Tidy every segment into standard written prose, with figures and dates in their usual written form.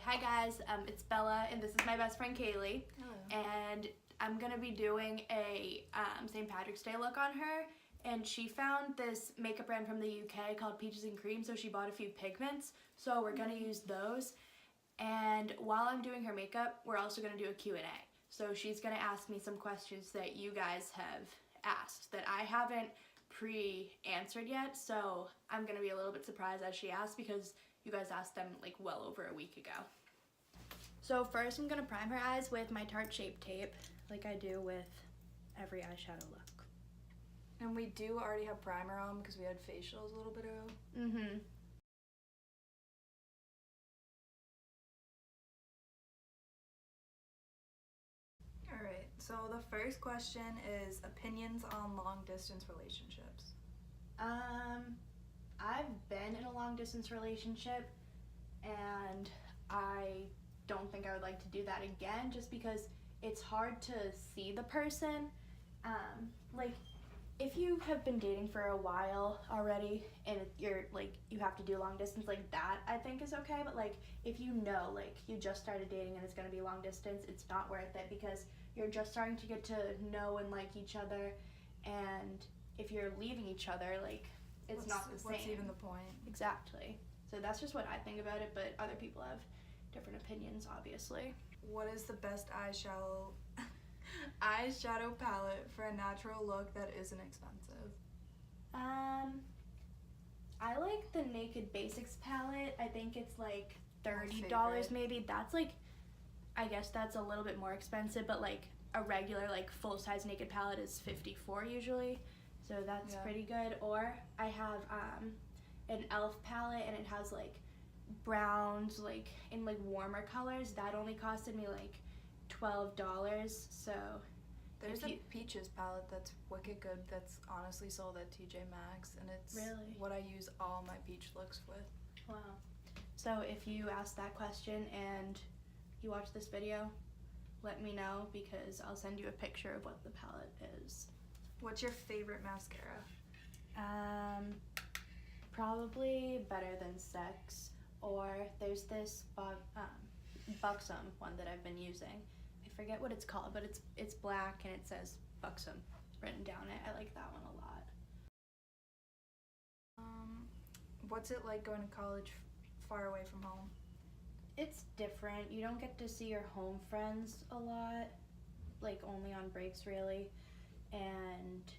Hi guys, it's Bella and this is my best friend Kaylee. Hello. And I'm going to be doing a St. Patrick's Day look on her, and she found this makeup brand from the UK called Peaches and Cream, so she bought a few pigments, so we're going to use those. And while I'm doing her makeup, we're also going to do a Q&A. So she's going to ask me some questions that you guys have asked that I haven't pre-answered yet, so I'm going to be a little bit surprised as she asks because you guys asked them like well over a week ago. So first I'm going to prime her eyes with my Tarte Shape Tape like I do with every eyeshadow look. And we do already have primer on because we had facials a little bit ago. Mm-hmm. Alright, so the first question is opinions on long distance relationships. I've been in a long distance relationship and I don't think I would like to do that again just because it's hard to see the person. Like if you have been dating for a while already and you're like you have to do long distance like that, I think is okay, but like if you know like you just started dating and it's going to be long distance, it's not worth it because you're just starting to get to know and like each other, and if you're leaving each other, like it's not the same. What's even the point? Exactly. So that's just what I think about it, but other people have different opinions, obviously. What is the best eyeshadow palette for a natural look that isn't expensive? I like the Naked Basics palette. I think it's like $30 favorite. maybe. That's like, I guess that's a little bit more expensive, but like a regular like full-size Naked palette is $54 usually. So that's pretty good. Or I have an e.l.f. palette and it has like browns like in like warmer colors. That only costed me like $12. So there's a Peaches palette that's wicked good that's honestly sold at TJ Maxx, and it's really what I use all my peach looks with. Wow. So if you ask that question and you watch this video, let me know because I'll send you a picture of what the palette is. What's your favorite mascara? Probably Better Than Sex, or there's this Buxom one that I've been using. I forget what it's called, but it's black and it says Buxom written down it. I like that one a lot. What's it like going to college far away from home? It's different. You don't get to see your home friends a lot, like only on breaks really, and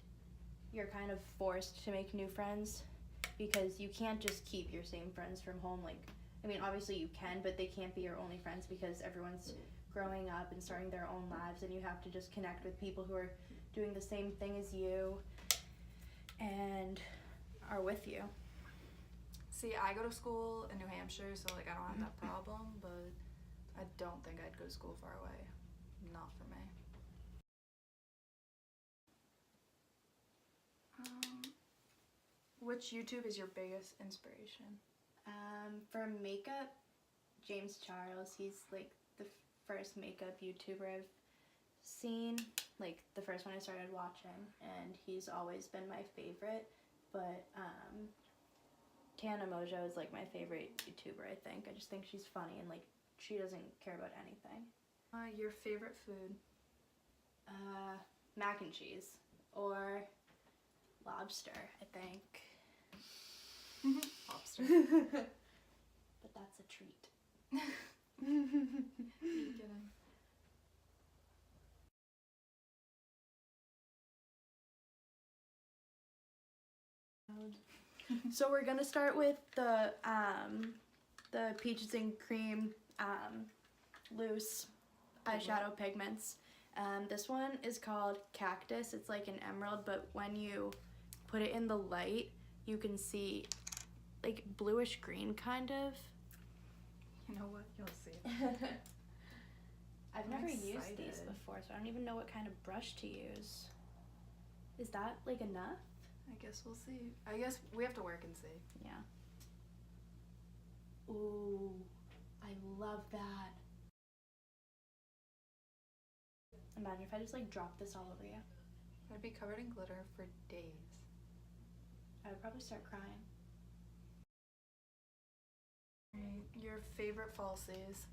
you're kind of forced to make new friends because you can't just keep your same friends from home. Like, I mean, obviously you can, but they can't be your only friends because everyone's growing up and starting their own lives, and you have to just connect with people who are doing the same thing as you and are with you. See, I go to school in New Hampshire, so like I don't have that problem, but I don't think I'd go to school far away. Not for me. Which YouTube is your biggest inspiration? For makeup, James Charles. He's like the first makeup YouTuber I've seen, like the first one I started watching, and he's always been my favorite. But Tana Mojo is like my favorite YouTuber, I think. I just think she's funny and like she doesn't care about anything. Your favorite food? Mac and cheese or lobster, I think. Lobster. But that's a treat. You're kidding. So we're gonna start with the Peaches and Cream loose eyeshadow pigments. This one is called Cactus. It's like an emerald, but when you put it in the light, you can see like bluish green kind of. You know what? You'll see. I've never used these before, so I don't even know what kind of brush to use. Is that like enough? I guess we'll see. I guess we have to work and see. Yeah. Ooh, I love that. Imagine if I just like dropped this all over you. I'd be covered in glitter for days. I would probably start crying. Your favorite falsies?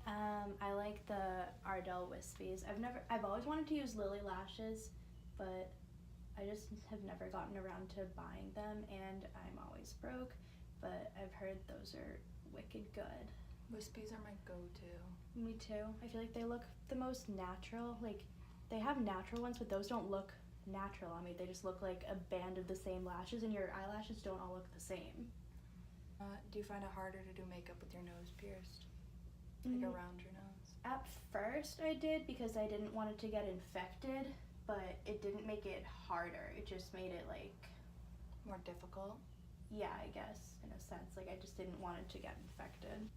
I like the Ardell Wispies. I've always wanted to use Lily lashes, but I just have never gotten around to buying them, and I'm always broke, but I've heard those are wicked good. Wispies are my go-to. Me too. I feel like they look the most natural. Like, they have natural ones, but those don't look natural on me. They just look like a band of the same lashes, and your eyelashes don't all look the same. Do you find it harder to do makeup with your nose pierced? Like around your nose? At first I did, because I didn't want it to get infected, but it didn't make it harder. It just made it like... More difficult? Yeah, I guess, in a sense. Like, I just didn't want it to get infected.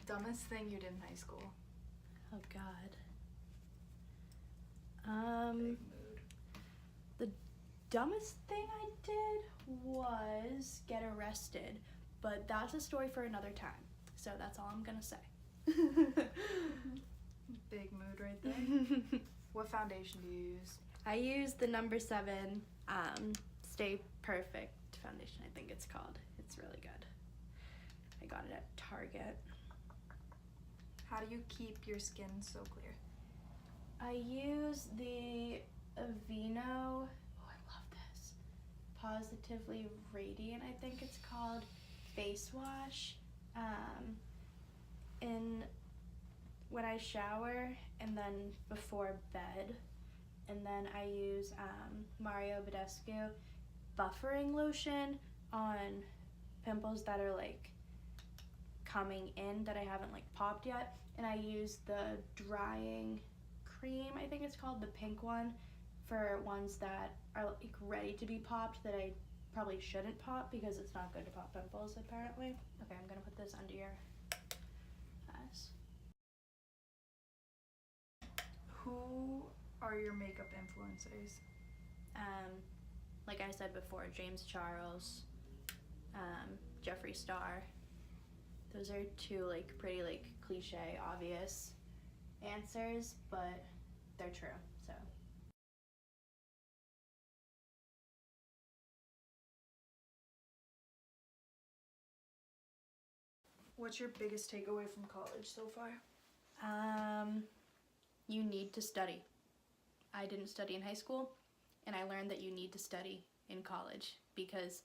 Dumbest thing you did in high school? Oh, God. Big mood. The dumbest thing I did was get arrested, but that's a story for another time. So that's all I'm gonna say. Big mood right there. What foundation do you use? I use the number 7 Stay Perfect foundation, I think it's called. It's really good. I got it at Target. How do you keep your skin so clear? I use the Aveeno, oh, I love this, Positively Radiant, I think it's called, face wash. When I shower, and then before bed, and then I use Mario Badescu buffering lotion on pimples that are like coming in that I haven't like popped yet, and I use the drying cream, I think it's called, the pink one, for ones that are like ready to be popped that I probably shouldn't pop because it's not good to pop pimples apparently. Okay, I'm gonna put this under your eyes. Who are your makeup influencers? Like I said before, James Charles, Jeffree Star. Those are 2 like pretty like cliche, obvious answers, but they're true, so. What's your biggest takeaway from college so far? You need to study. I didn't study in high school, and I learned that you need to study in college, because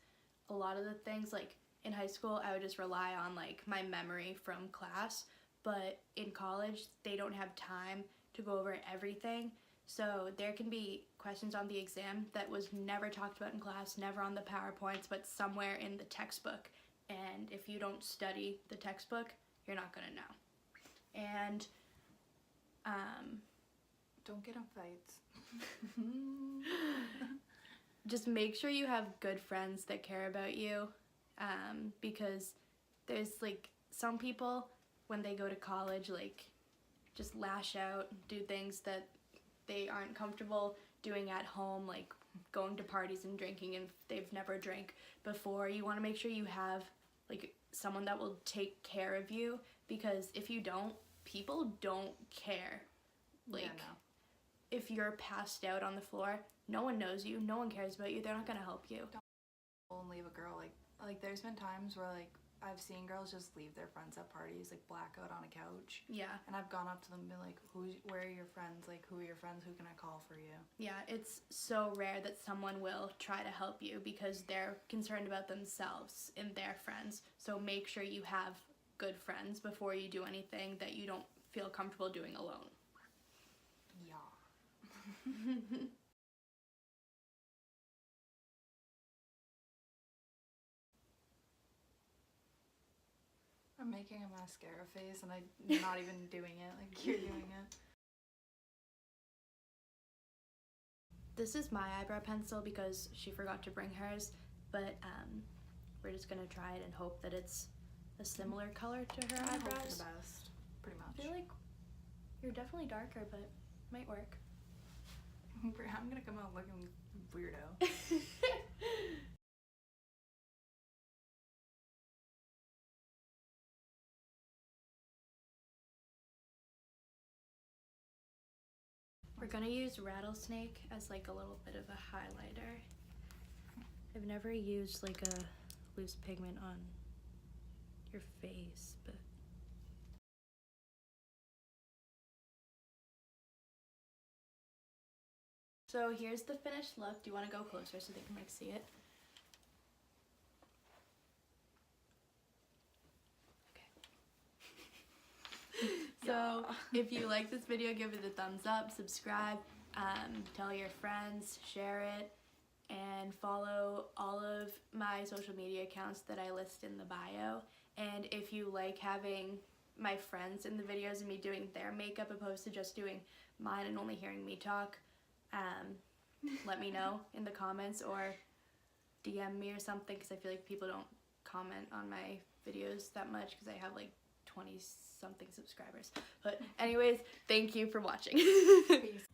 a lot of the things, like in high school, I would just rely on like my memory from class, but in college, they don't have time to go over everything. So there can be questions on the exam that was never talked about in class, never on the PowerPoints, but somewhere in the textbook. And if you don't study the textbook, you're not gonna know. And don't get in fights. just make sure you have good friends that care about you, because there's like some people when they go to college like just lash out, do things that they aren't comfortable doing at home, like going to parties and drinking, and they've never drank before. You want to make sure you have like someone that will take care of you, because if you don't, people don't care. Like, yeah, no. If you're passed out on the floor, no one knows you, no one cares about you, they're not gonna help you. Don't leave a girl like there's been times where like I've seen girls just leave their friends at parties, like blackout on a couch. Yeah. And I've gone up to them and been like, where are your friends? Like, who are your friends? Who can I call for you? Yeah, it's so rare that someone will try to help you because they're concerned about themselves and their friends. So make sure you have good friends before you do anything that you don't feel comfortable doing alone. Yeah. I'm making a mascara face and I'm not even doing it, like you're doing it. This is my eyebrow pencil because she forgot to bring hers, but we're just gonna try it and hope that it's a similar color to her eyebrows. I hope for the best, pretty much. I feel like you're definitely darker, but it might work. I'm gonna come out looking weirdo. We're gonna use Rattlesnake as like a little bit of a highlighter. I've never used like a loose pigment on your face, but So here's the finished look. Do you want to go closer so they can like see it? So if you like this video, give it a thumbs up, subscribe, tell your friends, share it, and follow all of my social media accounts that I list in the bio. And if you like having my friends in the videos and me doing their makeup opposed to just doing mine and only hearing me talk, let me know in the comments or DM me or something, because I feel like people don't comment on my videos that much because I have like 20 something subscribers. But anyways, thank you for watching. Peace.